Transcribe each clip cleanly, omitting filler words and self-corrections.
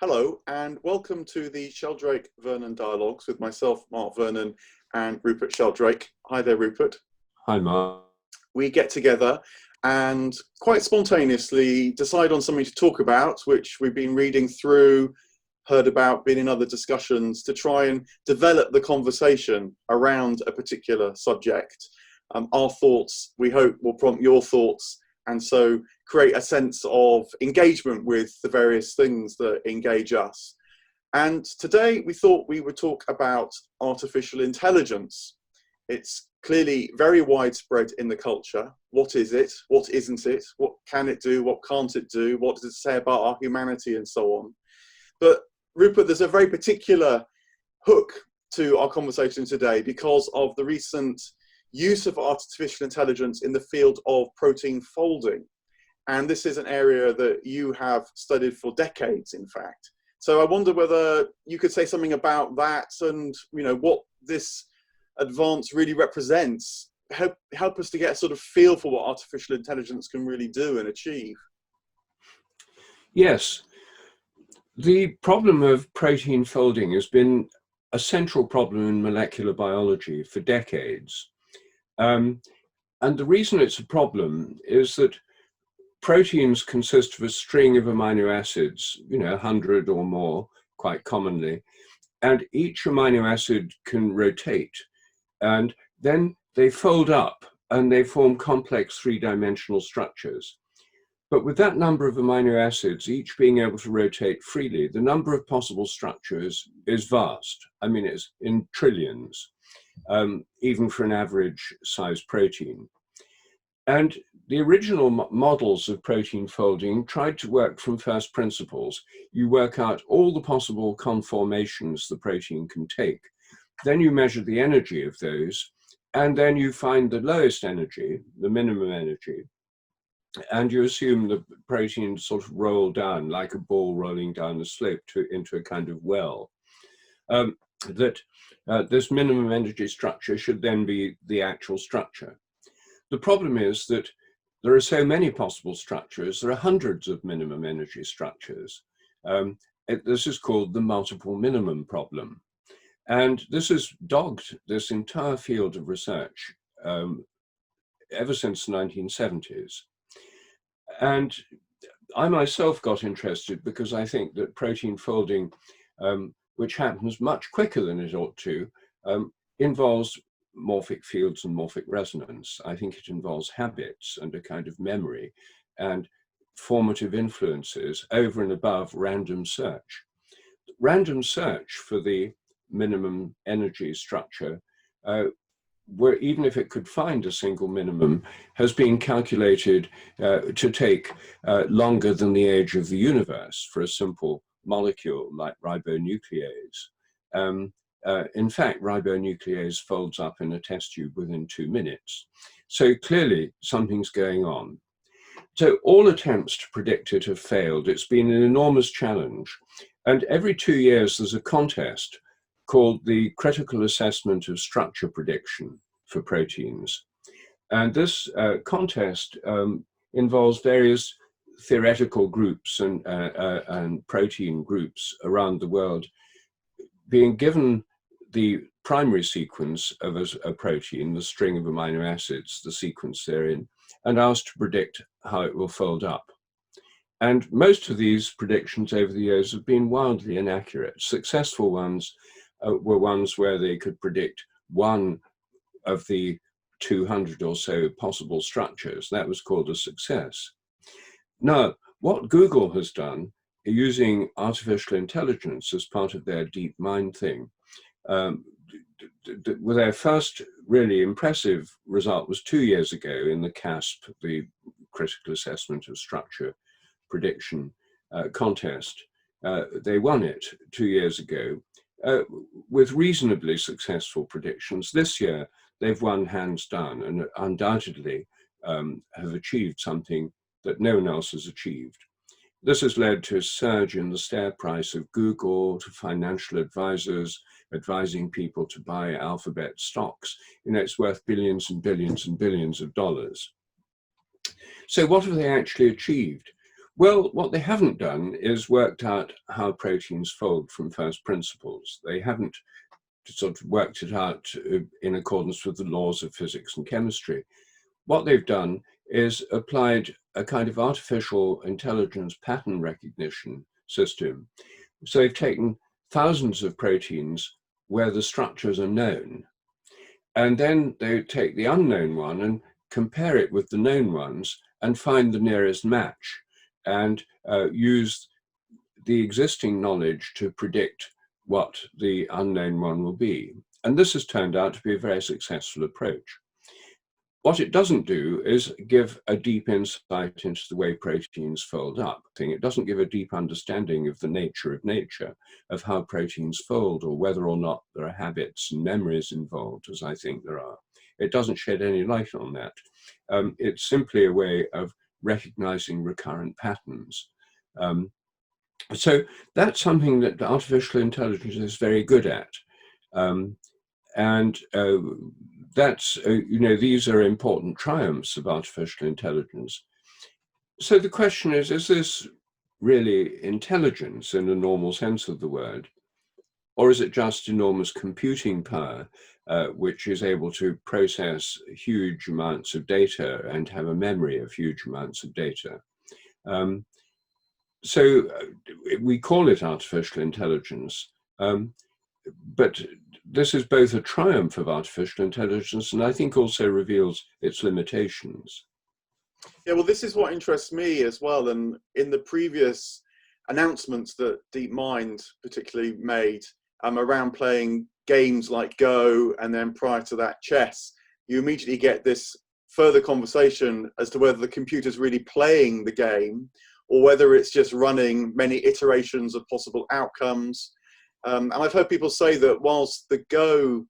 Hello and welcome to the Sheldrake-Vernon Dialogues with myself, Mark Vernon, and Rupert Sheldrake. Hi there, Rupert. Hi, Mark. We get together and quite spontaneously decide on something to talk about, which we've been reading through, heard about, been in other discussions, to try and develop the conversation around a particular subject. Our thoughts, we hope, will prompt your thoughts, and so create a sense of engagement with the various things that engage us. And today we thought we would talk about artificial intelligence. It's clearly very widespread in the culture. What is it? What isn't it? What can it do? What can't it do? What does it say about our humanity and so on? But Rupert, there's a very particular hook to our conversation today because of the recent use of artificial intelligence in the field of protein folding. And this is an area that you have studied for decades, in fact. So I wonder whether you could say something about that and, you know, what this advance really represents. Help us to get a sort of feel for what artificial intelligence can really do and achieve. Yes, the problem of protein folding has been a central problem in molecular biology for decades. And the reason it's a problem is that proteins consist of a string of amino acids, 100 or more, quite commonly, and each amino acid can rotate, and then they fold up and they form complex three-dimensional structures. But with that number of amino acids, each being able to rotate freely, the number of possible structures is vast. I mean, it's in trillions, even for an average size protein. And the original models of protein folding tried to work from first principles. You work out all the possible conformations the protein can take. Then you measure the energy of those, and then you find the lowest energy, the minimum energy, and you assume the protein sort of roll down like a ball rolling down a slope into a kind of well. This minimum energy structure should then be the actual structure. The problem is that there are so many possible structures. There are hundreds of minimum energy structures. This is called the multiple minimum problem. And this has dogged this entire field of research ever since the 1970s. And I myself got interested because I think that protein folding, which happens much quicker than it ought to, involves morphic fields and morphic resonance. I think it involves habits and a kind of memory and formative influences over and above random search. Random search for the minimum energy structure, where even if it could find a single minimum, has been calculated to take longer than the age of the universe for a simple molecule like ribonuclease. In fact, ribonuclease folds up in a test tube within 2 minutes. So clearly something's going on. So all attempts to predict it have failed. It's been an enormous challenge. And every 2 years there's a contest called the Critical Assessment of Structure Prediction for Proteins. And this contest involves various theoretical groups and protein groups around the world being given the primary sequence of a protein, the string of amino acids, the sequence therein, and asked to predict how it will fold up. And most of these predictions over the years have been wildly inaccurate. Successful ones were ones where they could predict one of the 200 or so possible structures. That was called a success. Now, what Google has done, using artificial intelligence as part of their deep mind thing, with their first really impressive result was 2 years ago in the CASP, the Critical Assessment of Structure Prediction contest. They won it 2 years ago with reasonably successful predictions. This year, they've won hands down and undoubtedly have achieved something that no one else has achieved. This has led to a surge in the share price of Google, to financial advisors advising people to buy Alphabet stocks. It's worth billions and billions and billions of dollars. So what have they actually achieved? Well, what they haven't done is worked out how proteins fold from first principles. They haven't sort of worked it out in accordance with the laws of physics and chemistry. What they've done is applied a kind of artificial intelligence pattern recognition system. So they've taken thousands of proteins where the structures are known, and then they take the unknown one and compare it with the known ones and find the nearest match, and use the existing knowledge to predict what the unknown one will be. And this has turned out to be a very successful approach. What it doesn't do is give a deep insight into the way proteins fold up. It doesn't give a deep understanding of the nature of nature, of how proteins fold, or whether or not there are habits and memories involved, as I think there are. It doesn't shed any light on that. It's simply a way of recognizing recurrent patterns. So that's something that artificial intelligence is very good at. That's, these are important triumphs of artificial intelligence. So the question is this really intelligence in the normal sense of the word? Or is it just enormous computing power, which is able to process huge amounts of data and have a memory of huge amounts of data? So we call it artificial intelligence, but this is both a triumph of artificial intelligence and I think also reveals its limitations. Yeah, well, this is what interests me as well. And in the previous announcements that DeepMind particularly made around playing games like Go, and then prior to that chess, you immediately get this further conversation as to whether the computer's really playing the game or whether it's just running many iterations of possible outcomes. And I've heard people say that whilst the Go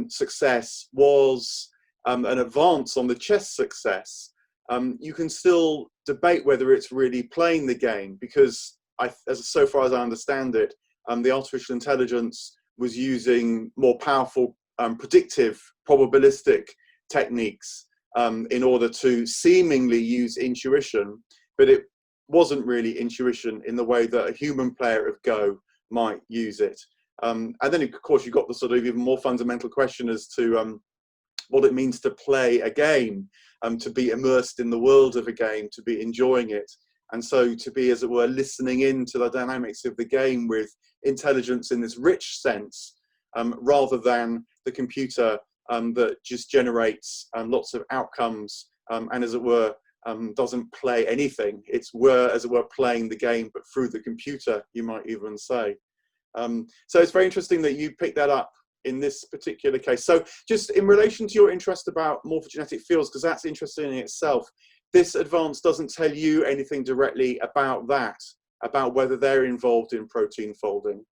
success was an advance on the chess success, you can still debate whether it's really playing the game, because so far as I understand it, the artificial intelligence was using more powerful predictive probabilistic techniques in order to seemingly use intuition, but it wasn't really intuition in the way that a human player of Go might use it. And then, of course, you've got the sort of even more fundamental question as to what it means to play a game, to be immersed in the world of a game, to be enjoying it. And so to be, as it were, listening in to the dynamics of the game with intelligence in this rich sense, rather than the computer that just generates lots of outcomes and, as it were, doesn't play anything. It's as it were, playing the game, but through the computer, you might even say. So it's very interesting that you picked that up in this particular case. So just in relation to your interest about morphogenetic fields, because that's interesting in itself, this advance doesn't tell you anything directly about that, about whether they're involved in protein folding.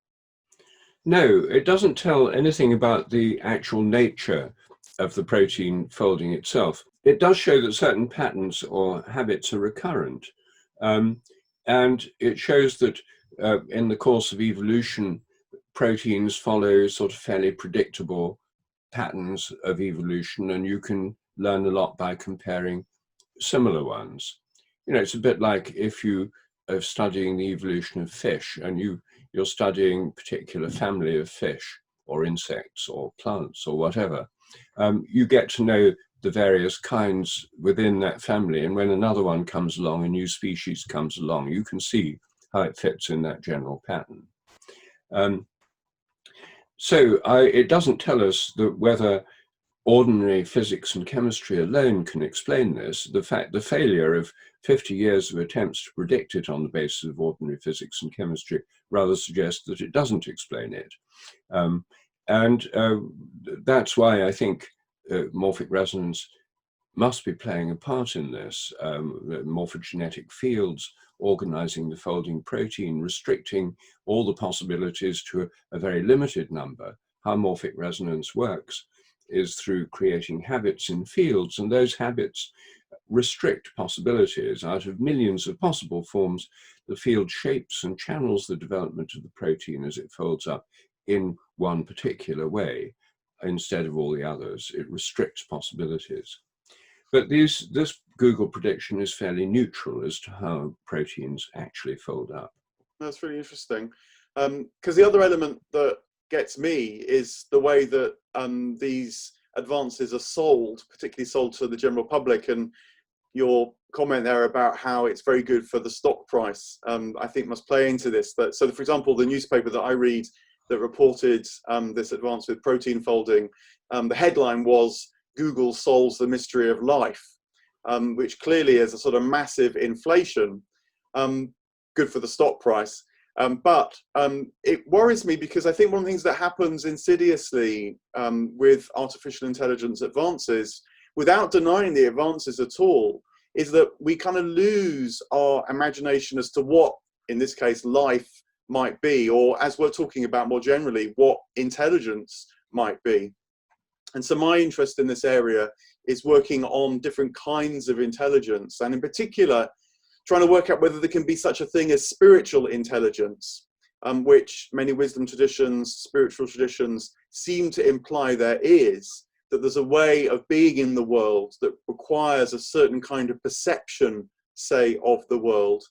No, it doesn't tell anything about the actual nature of the protein folding itself. It does show that certain patterns or habits are recurrent. And it shows that in the course of evolution, proteins follow sort of fairly predictable patterns of evolution, and you can learn a lot by comparing similar ones. It's a bit like if you are studying the evolution of fish and you're studying a particular family of fish or insects or plants or whatever. You get to know the various kinds within that family, and when another one comes along, a new species comes along, you can see how it fits in that general pattern. It doesn't tell us that whether ordinary physics and chemistry alone can explain this. The failure of 50 years of attempts to predict it on the basis of ordinary physics and chemistry rather suggests that it doesn't explain it. That's why I think morphic resonance must be playing a part in this. Morphogenetic fields organizing the folding protein, restricting all the possibilities to a very limited number. How morphic resonance works is through creating habits in fields, and those habits restrict possibilities. Out of millions of possible forms, the field shapes and channels the development of the protein as it folds up in one particular way instead of all the others. It restricts possibilities. But this Google prediction is fairly neutral as to how proteins actually fold up. That's really interesting. Because the other element that gets me is the way that these advances are sold, particularly sold to the general public. And your comment there about how it's very good for the stock price, I think must play into this. So, for example, the newspaper that I read that reported this advance with protein folding, the headline was "Google solves the mystery of life," which clearly is a sort of massive inflation. Good for the stock price. But it worries me because I think one of the things that happens insidiously with artificial intelligence advances, without denying the advances at all, is that we kind of lose our imagination as to what, in this case, life might be, or as we're talking about more generally, what intelligence might be. And so my interest in this area is working on different kinds of intelligence, and in particular, trying to work out whether there can be such a thing as spiritual intelligence, which many wisdom traditions, spiritual traditions seem to imply there is, that there's a way of being in the world that requires a certain kind of perception, say, of the world,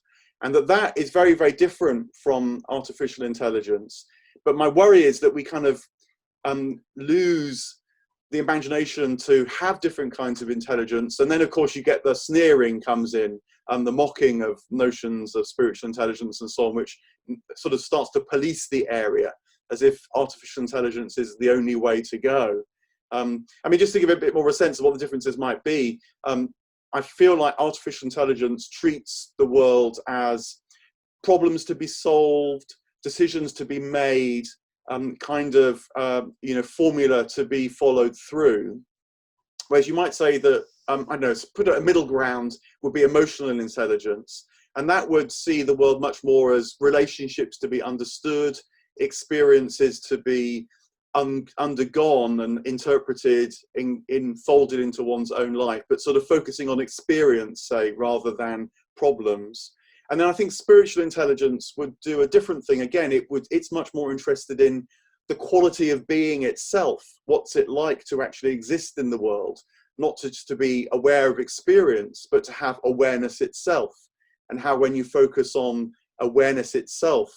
and that is very, very different from artificial intelligence. But my worry is that we kind of lose the imagination to have different kinds of intelligence, and then of course you get the sneering comes in, and the mocking of notions of spiritual intelligence and so on, which sort of starts to police the area as if artificial intelligence is the only way to go. I mean, just to give a bit more of a sense of what the differences might be, I feel like artificial intelligence treats the world as problems to be solved, decisions to be made, kind of formula to be followed through. Whereas you might say that, I don't know, put a middle ground would be emotional intelligence, and that would see the world much more as relationships to be understood, experiences to be undergone and interpreted, folded into one's own life, but sort of focusing on experience, say, rather than problems. And then I think spiritual intelligence would do a different thing. Again, it's much more interested in the quality of being itself. What's it like to actually exist in the world? Not just to be aware of experience, but to have awareness itself. And how when you focus on awareness itself,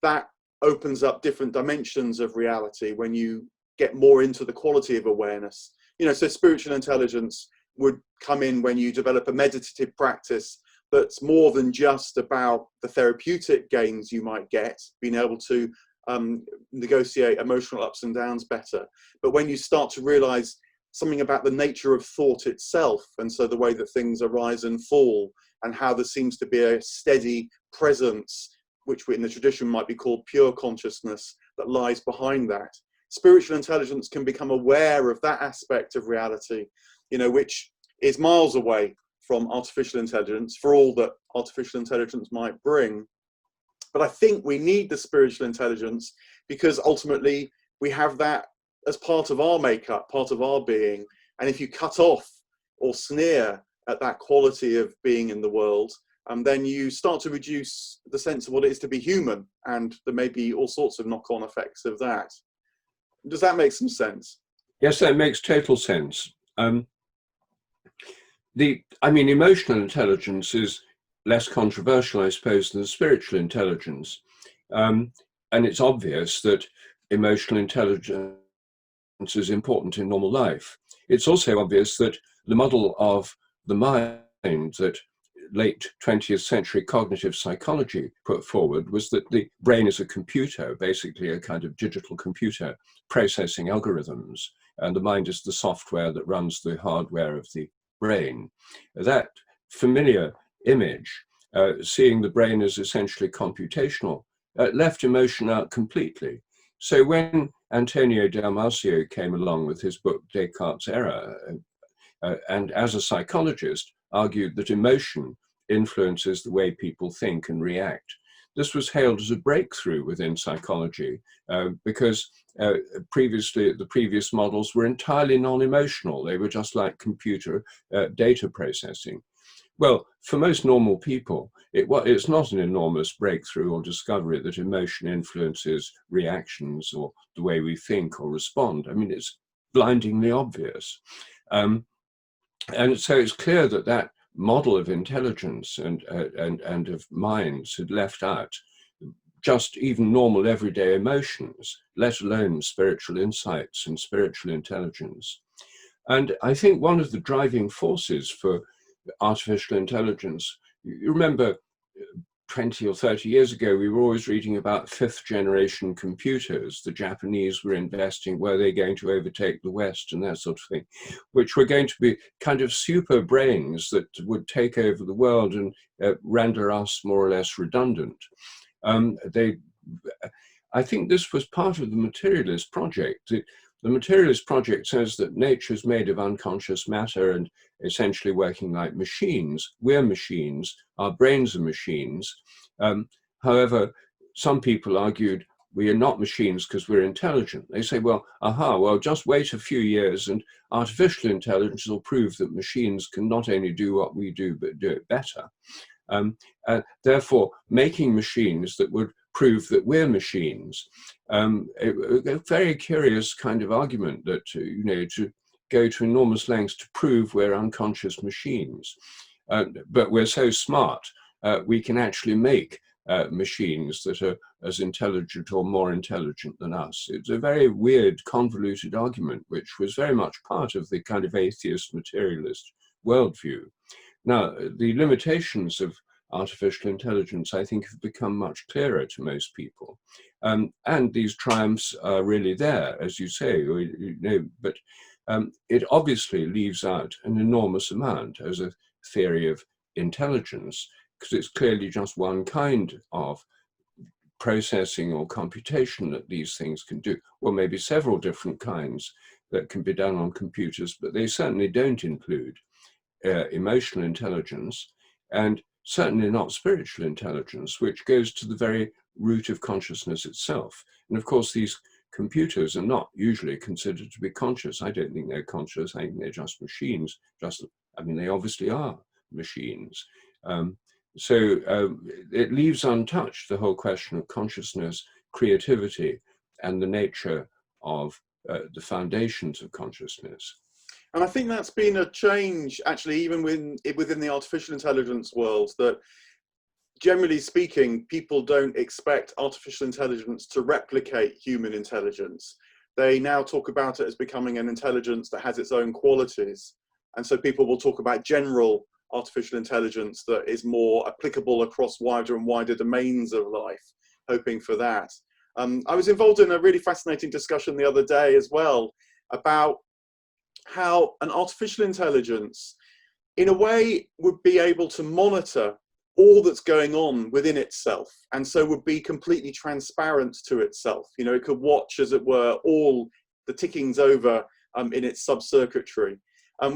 that opens up different dimensions of reality when you get more into the quality of awareness. So spiritual intelligence would come in when you develop a meditative practice that's more than just about the therapeutic gains you might get, being able to negotiate emotional ups and downs better. But when you start to realize something about the nature of thought itself, and so the way that things arise and fall, and how there seems to be a steady presence, which in the tradition might be called pure consciousness, that lies behind that. Spiritual intelligence can become aware of that aspect of reality, which is miles away from artificial intelligence, for all that artificial intelligence might bring. But I think we need the spiritual intelligence because ultimately we have that as part of our makeup, part of our being. And if you cut off or sneer at that quality of being in the world, then you start to reduce the sense of what it is to be human, and there may be all sorts of knock-on effects of that. Does that make some sense? Yes, that makes total sense. Emotional intelligence is less controversial, I suppose, than spiritual intelligence. And it's obvious that emotional intelligence is important in normal life. It's also obvious that the model of the mind that late 20th century cognitive psychology put forward was that the brain is a computer, basically a kind of digital computer processing algorithms, and the mind is the software that runs the hardware of the brain. That familiar image, seeing the brain as essentially computational, left emotion out completely. So when Antonio Damasio came along with his book Descartes' Error, and as a psychologist argued that emotion influences the way people think and react, this was hailed as a breakthrough within psychology because previously the previous models were entirely non-emotional. They were just like computer data processing. Well, for most normal people, it's not an enormous breakthrough or discovery that emotion influences reactions or the way we think or respond. I mean, it's blindingly obvious. And so it's clear that that model of intelligence and of minds had left out just even normal everyday emotions, let alone spiritual insights and spiritual intelligence. And I think one of the driving forces for artificial intelligence, you remember 20 or 30 years ago, we were always reading about fifth generation computers. The Japanese were investing, were they going to overtake the West and that sort of thing, which were going to be kind of super brains that would take over the world and render us more or less redundant. I think this was part of the materialist project. The materialist project says that nature is made of unconscious matter and essentially working like machines. We're machines, our brains are machines. However, some people argued we are not machines because we're intelligent. They say, well, just wait a few years and artificial intelligence will prove that machines can not only do what we do, but do it better. Therefore, making machines that would prove that we're machines. A very curious kind of argument that, to go to enormous lengths to prove we're unconscious machines. But we're so smart, we can actually make machines that are as intelligent or more intelligent than us. It's a very weird, convoluted argument, which was very much part of the kind of atheist materialist worldview. Now, the limitations of artificial intelligence, I think, have become much clearer to most people. And these triumphs are really there, as you say, but it obviously leaves out an enormous amount as a theory of intelligence, because it's clearly just one kind of processing or computation that these things can do, or maybe several different kinds that can be done on computers, but they certainly don't include emotional intelligence, and certainly not spiritual intelligence, which goes to the very root of consciousness itself. And of course, these computers are not usually considered to be conscious. I don't think they're conscious. I think they're just machines. They obviously are machines. It leaves untouched the whole question of consciousness, creativity, and the nature of the foundations of consciousness. And I think that's been a change, actually, even within the artificial intelligence world, that generally speaking, people don't expect artificial intelligence to replicate human intelligence. They now talk about it as becoming an intelligence that has its own qualities. And so people will talk about general artificial intelligence that is more applicable across wider and wider domains of life, hoping for that. I was involved in a really fascinating discussion the other day as well about how an artificial intelligence, in a way, would be able to monitor all that's going on within itself, and so would be completely transparent to itself. It could watch, as it were, all the tickings over in its sub-circuitry.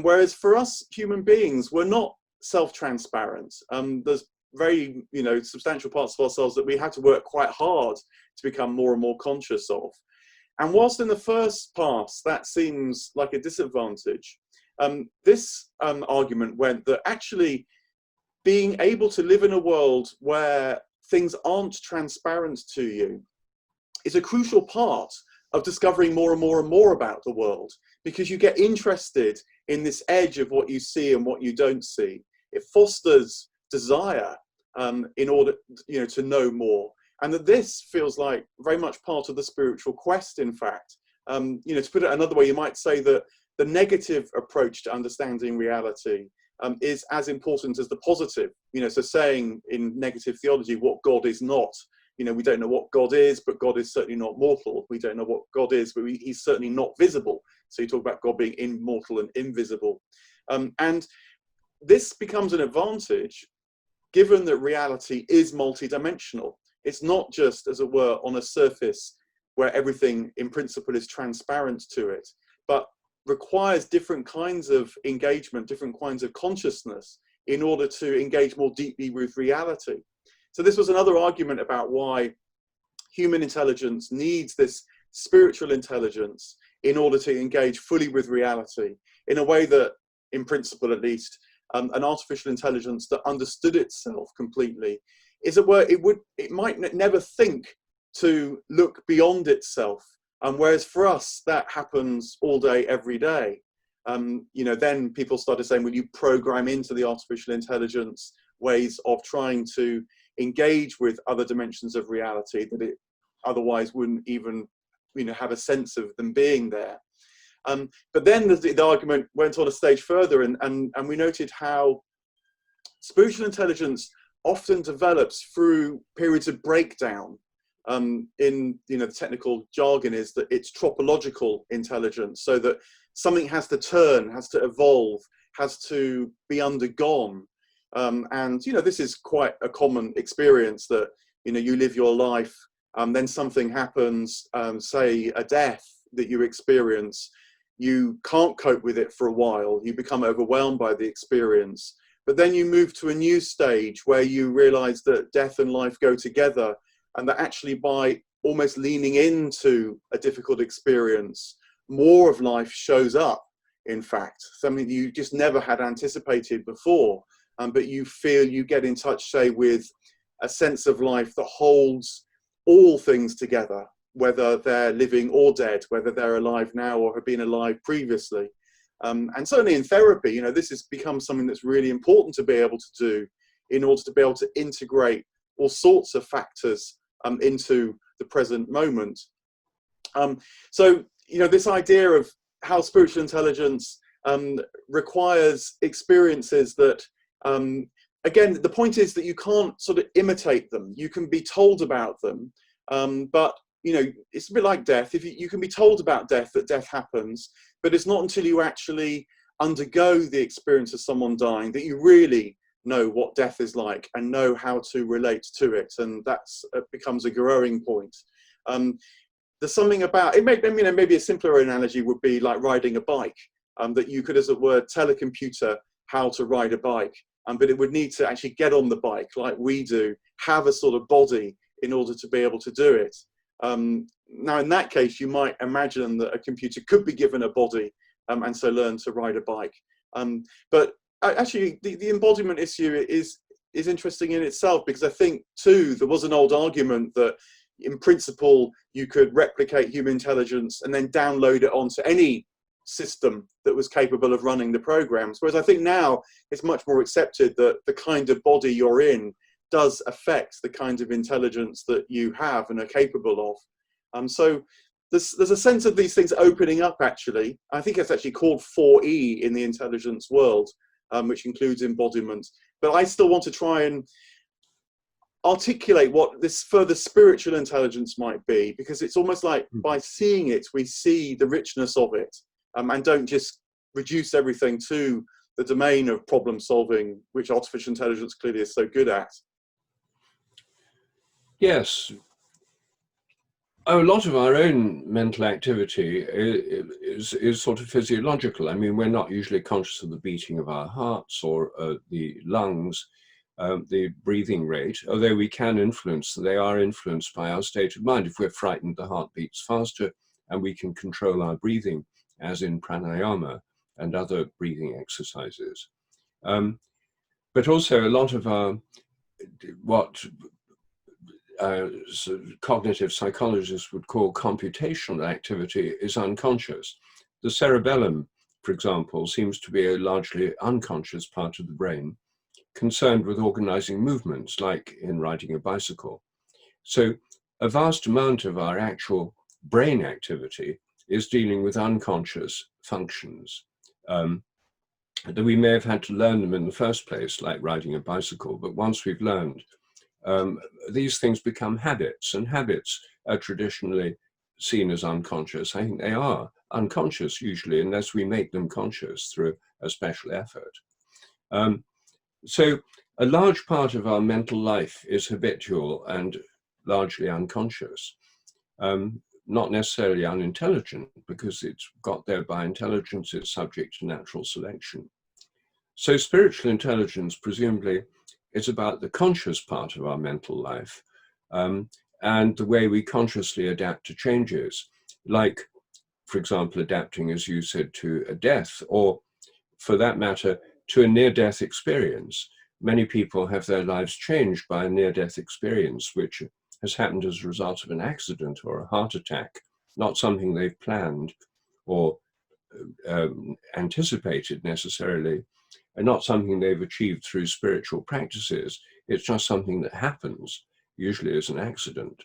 Whereas for us human beings, we're not self-transparent. There's very substantial parts of ourselves that we have to work quite hard to become more and more conscious of. And whilst in the first pass that seems like a disadvantage, this argument went that actually being able to live in a world where things aren't transparent to you is a crucial part of discovering more and more and more about the world, because you get interested in this edge of what you see and what you don't see. It fosters desire in order to know more. And that this feels like very much part of the spiritual quest, in fact. To put it another way, you might say that the negative approach to understanding reality is as important as the positive. So saying in negative theology what God is not. We don't know what God is, but God is certainly not mortal. We don't know what God is, but he's certainly not visible. So you talk about God being immortal and invisible. And this becomes an advantage given that reality is multidimensional. It's not just, as it were, on a surface where everything in principle is transparent to it, but requires different kinds of engagement, different kinds of consciousness in order to engage more deeply with reality. So this was another argument about why human intelligence needs this spiritual intelligence in order to engage fully with reality in a way that, in principle at least, an artificial intelligence that understood itself completely, is it where it might never think to look beyond itself. Whereas for us, that happens all day, every day. then people started saying, well, you program into the artificial intelligence ways of trying to engage with other dimensions of reality that it otherwise wouldn't even, have a sense of them being there. But then the argument went on a stage further, and we noted how spiritual intelligence often develops through periods of breakdown. In the technical jargon is that it's tropological intelligence, so that something has to turn, has to evolve, has to be undergone. And this is quite a common experience, that you live your life, then something happens, say a death that you experience. You can't cope with it for a while, you become overwhelmed by the experience, but then you move to a new stage where you realize that death and life go together, and that actually by almost leaning into a difficult experience, more of life shows up, in fact, something you just never had anticipated before. But you feel you get in touch, say, with a sense of life that holds all things together, whether they're living or dead, whether they're alive now or have been alive previously. And certainly in therapy, this has become something that's really important to be able to do in order to be able to integrate all sorts of factors into the present moment. So, this idea of how spiritual intelligence requires experiences that, again, the point is that you can't sort of imitate them. You can be told about them, but it's a bit like death. If you can be told about death, that death happens, but it's not until you actually undergo the experience of someone dying that you really know what death is like and know how to relate to it, and that's becomes a growing point. There's something about it. Maybe a simpler analogy would be like riding a bike, that you could, as it were, tell a computer how to ride a bike, but it would need to actually get on the bike like we do, have a sort of body in order to be able to do it. Now, in that case, you might imagine that a computer could be given a body and so learn to ride a bike. But actually, the embodiment issue is interesting in itself, because I think, too, there was an old argument that, in principle, you could replicate human intelligence and then download it onto any system that was capable of running the programs. Whereas I think now it's much more accepted that the kind of body you're in does affect the kind of intelligence that you have and are capable of. So there's a sense of these things opening up, actually. I think it's actually called 4E in the intelligence world, which includes embodiment. But I still want to try and articulate what this further spiritual intelligence might be, because it's almost like by seeing it, we see the richness of it, and don't just reduce everything to the domain of problem solving, which artificial intelligence clearly is so good at. Yes. A lot of our own mental activity is sort of physiological. I mean, we're not usually conscious of the beating of our hearts or the lungs, the breathing rate, although we can influence, they are influenced by our state of mind. If we're frightened, the heart beats faster, and we can control our breathing, as in pranayama and other breathing exercises. But also a lot of our, what cognitive psychologists would call computational activity is unconscious. The cerebellum, for example, seems to be a largely unconscious part of the brain, concerned with organizing movements, like in riding a bicycle. So a vast amount of our actual brain activity is dealing with unconscious functions, that we may have had to learn them in the first place, like riding a bicycle, but once we've learned, these things become habits, and habits are traditionally seen as unconscious. I think they are unconscious usually, unless we make them conscious through a special effort. So a large part of our mental life is habitual and largely unconscious, not necessarily unintelligent, because it's got there by intelligence, it's subject to natural selection. So spiritual intelligence, presumably, is about the conscious part of our mental life, and the way we consciously adapt to changes, like, for example, adapting, as you said, to a death, or for that matter, to a near-death experience. Many people have their lives changed by a near-death experience, which has happened as a result of an accident or a heart attack, not something they've planned or anticipated necessarily, and not something they've achieved through spiritual practices. It's just something that happens, usually as an accident.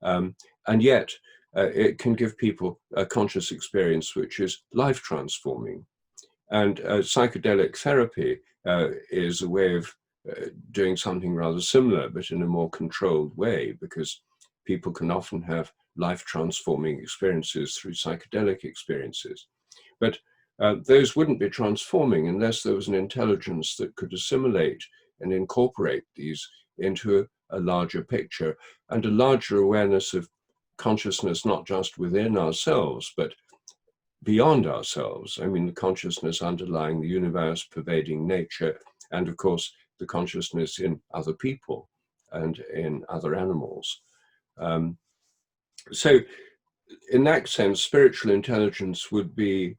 And yet, it can give people a conscious experience which is life transforming. And psychedelic therapy is a way of doing something rather similar, but in a more controlled way, because people can often have life transforming experiences through psychedelic experiences. But those wouldn't be transforming unless there was an intelligence that could assimilate and incorporate these into a larger picture and a larger awareness of consciousness, not just within ourselves, but beyond ourselves. I mean, the consciousness underlying the universe, pervading nature, and of course, the consciousness in other people and in other animals. So in that sense, spiritual intelligence would be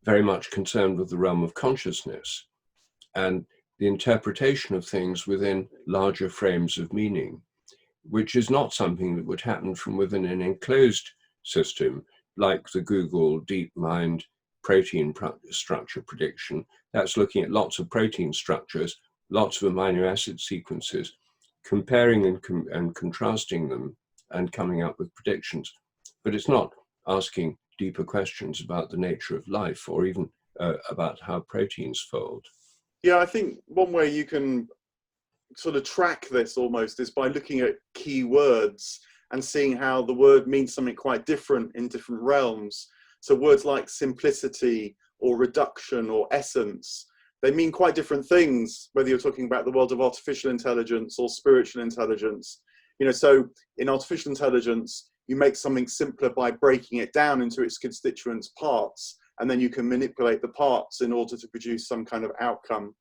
very much concerned with the realm of consciousness and the interpretation of things within larger frames of meaning, which is not something that would happen from within an enclosed system like the Google DeepMind protein structure prediction. That's looking at lots of protein structures, lots of amino acid sequences, comparing and contrasting them and coming up with predictions. But it's not asking deeper questions about the nature of life or even about how proteins fold. Yeah, I think one way you can sort of track this almost is by looking at key words and seeing how the word means something quite different in different realms. So words like simplicity or reduction or essence, they mean quite different things, whether you're talking about the world of artificial intelligence or spiritual intelligence. You know, so in artificial intelligence, you make something simpler by breaking it down into its constituent parts, and then you can manipulate the parts in order to produce some kind of outcome.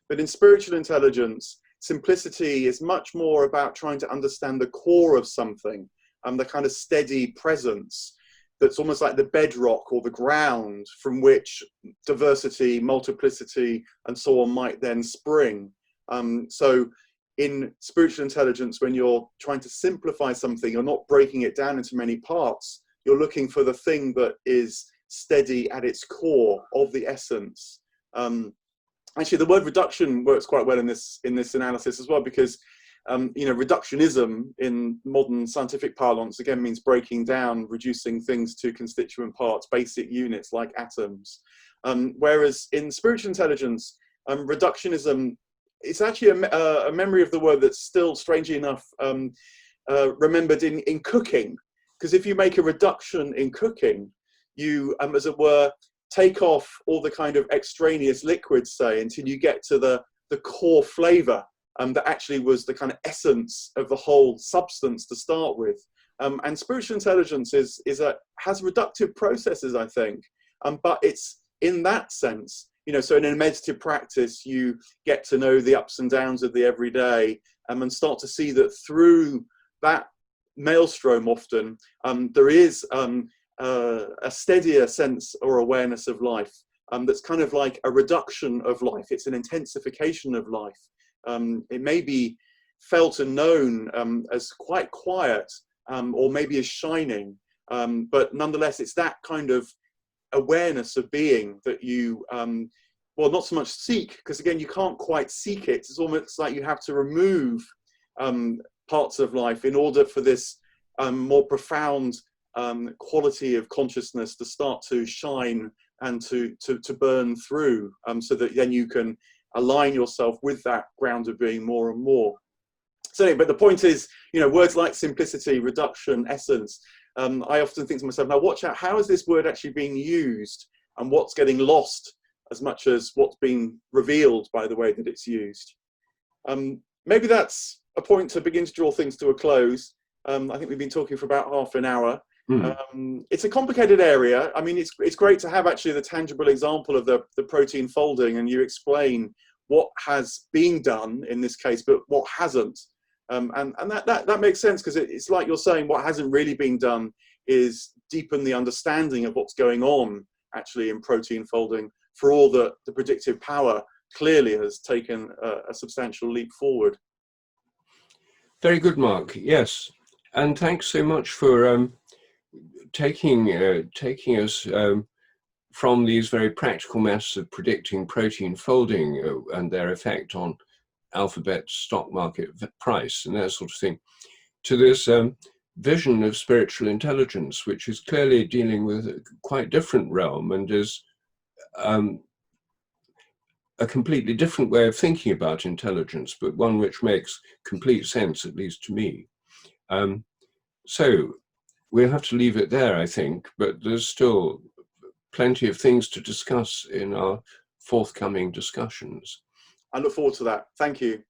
But in spiritual intelligence, simplicity is much more about trying to understand the core of something, the kind of steady presence that's almost like the bedrock or the ground from which diversity, multiplicity, and so on might then spring. So in spiritual intelligence, when you're trying to simplify something, you're not breaking it down into many parts. You're looking for the thing that is steady at its core of the essence. Actually, the word reduction works quite well in this analysis as well, because you know, reductionism in modern scientific parlance again means breaking down, reducing things to constituent parts, basic units like atoms. Whereas in spiritual intelligence, reductionism, it's actually a memory of the word that's still, strangely enough, remembered in cooking. Because if you make a reduction in cooking, you, as it were, take off all the kind of extraneous liquids, say, until you get to the core flavor that actually was the kind of essence of the whole substance to start with. And spiritual intelligence has reductive processes, I think, but it's in that sense, you know, so in a meditative practice, you get to know the ups and downs of the everyday and start to see that through that maelstrom often, there is a steadier sense or awareness of life that's kind of like a reduction of life. It's an intensification of life. It may be felt and known as quite quiet or maybe as shining, but nonetheless, it's that kind of awareness of being that you, well, not so much seek, because again, you can't quite seek it. It's almost like you have to remove parts of life in order for this more profound quality of consciousness to start to shine and to burn through, so that then you can align yourself with that ground of being more and more. So anyway, but the point is, you know, words like simplicity, reduction, essence, I often think to myself, now watch out, how is this word actually being used and what's getting lost as much as what's being revealed by the way that it's used. Maybe that's a point to begin to draw things to a close. I think we've been talking for about half an hour. It's a complicated area. I mean, it's great to have actually the tangible example of the protein folding, and you explain what has been done in this case, but what hasn't. And that makes sense, because it's like you're saying, what hasn't really been done is deepen the understanding of what's going on actually in protein folding, for all that the predictive power clearly has taken a substantial leap forward. Very good, Mark. Yes. And thanks so much for taking us from these very practical methods of predicting protein folding and their effect on alphabet stock market price and that sort of thing, to this vision of spiritual intelligence, which is clearly dealing with a quite different realm and is a completely different way of thinking about intelligence, but one which makes complete sense, at least to me. So we'll have to leave it there, I think, but there's still plenty of things to discuss in our forthcoming discussions. I look forward to that. Thank you.